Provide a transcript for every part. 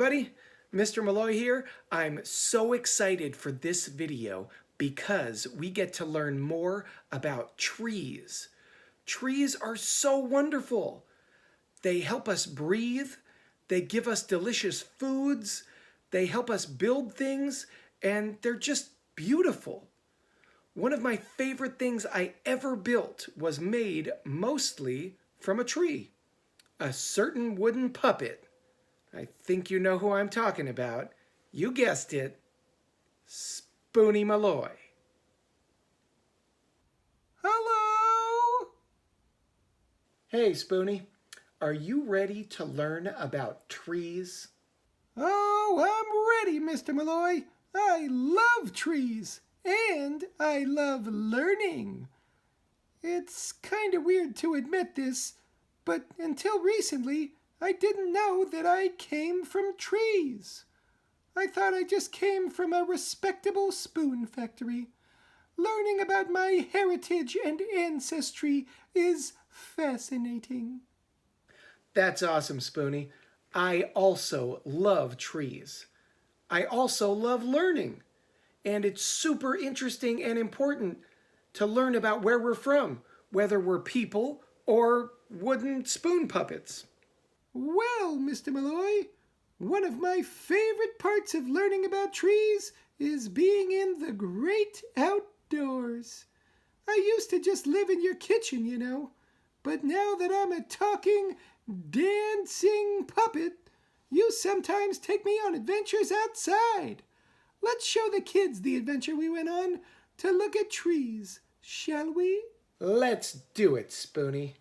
everybody, Mr. Malloy here. I'm so excited for this video because we get to learn more about trees. Trees are so wonderful. They help us breathe, they give us delicious foods, they help us build things, and they're just beautiful. One of my favorite things I ever built was made mostly from a tree. A certain wooden puppet. I think you know who I'm talking about. You guessed it. Spoony Malloy. Hello! Hey, Spoony. Are you ready to learn about trees? Oh, I'm ready, Mr. Malloy. I love trees, and I love learning. It's kind of weird to admit this, but until recently, I didn't know that I came from trees. I thought I just came from a respectable spoon factory. Learning about my heritage and ancestry is fascinating. That's awesome, Spoony. I also love trees. I also love learning. And it's super interesting and important to learn about where we're from, whether we're people or wooden spoon puppets. Well, Mr. Malloy, one of my favorite parts of learning about trees is being in the great outdoors. I used to just live in your kitchen, you know, but now that I'm a talking, dancing puppet, you sometimes take me on adventures outside. Let's show the kids the adventure we went on to look at trees, shall we? Let's do it, Spoony.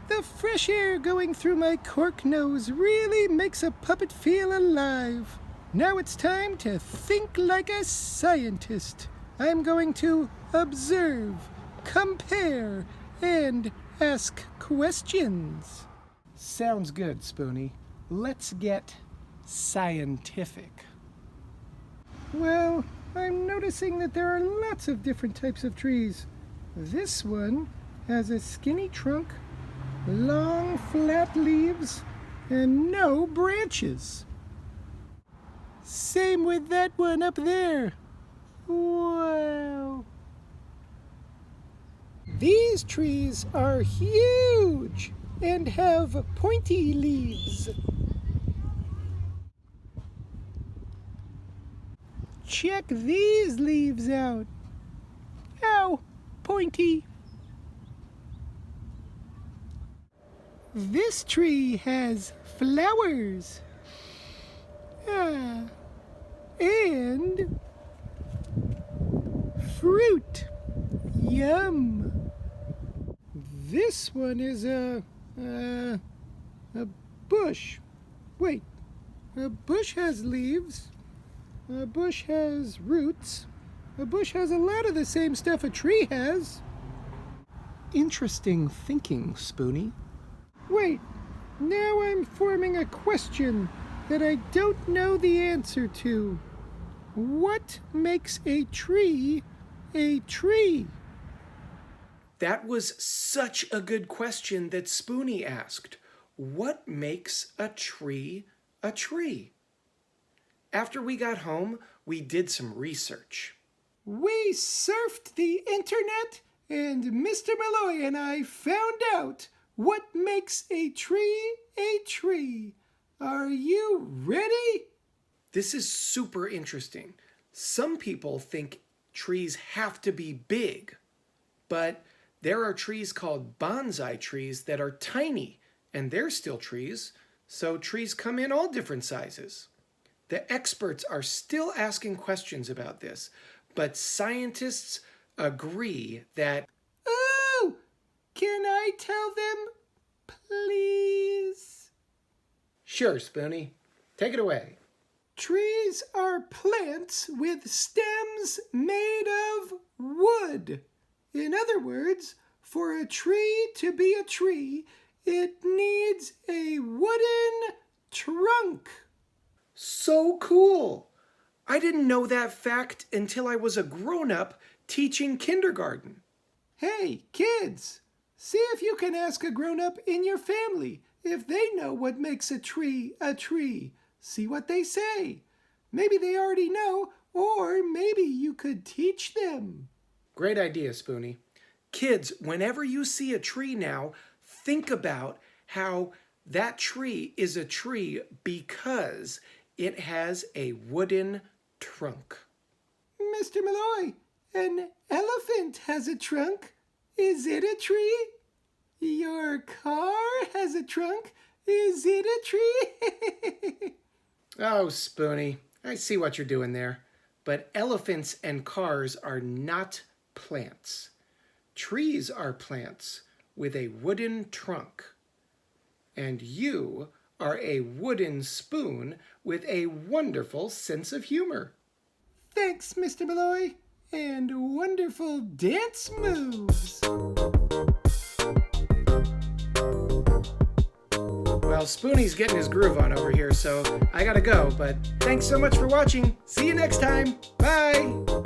The fresh air going through my cork nose really makes a puppet feel alive. Now it's time to think like a scientist. I'm going to observe, compare, and ask questions. Sounds good, Spoony. Let's get scientific. Well, I'm noticing that there are lots of different types of trees. This one has a skinny trunk, long flat leaves, and no branches. Same with that one up there. Wow. These trees are huge and have pointy leaves. Check these leaves out. Ow, pointy. This tree has flowers. And fruit. Yum. This one is a bush. Wait, a bush has leaves. A bush has roots. A bush has a lot of the same stuff a tree has. Interesting thinking, Spoony. Wait, now I'm forming a question that I don't know the answer to. What makes a tree a tree? That was such a good question that Spoony asked. What makes a tree a tree? After we got home, we did some research. We surfed the internet, and Mr. Malloy and I found out what makes a tree a tree. Are you ready? This is super interesting. Some people think trees have to be big, but there are trees called bonsai trees that are tiny, and they're still trees, so trees come in all different sizes. The experts are still asking questions about this, but scientists agree that... Oh! Can I tell them, please? Sure, Spoony. Take it away. Trees are plants with stems made of wood. In other words, for a tree to be a tree, it needs a wooden trunk. So cool! I didn't know that fact until I was a grown-up teaching kindergarten. Hey, kids, See if you can ask a grown-up in your family if they know what makes a tree a tree. See what they say. Maybe they already know, or maybe you could teach them. Great idea, Spoony. Kids, whenever you see a tree now, think about how that tree is a tree because it has a wooden trunk. Mr. Malloy, an elephant has a trunk. Is it a tree? Your car has a trunk. Is it a tree? Oh, Spoony, I see what you're doing there. But elephants and cars are not plants. Trees are plants with a wooden trunk. And you are a wooden spoon with a wonderful sense of humor. Thanks, Mr. Malloy, and wonderful dance moves. Well, Spoonie's getting his groove on over here, so I gotta go. But thanks so much for watching. See you next time. Bye.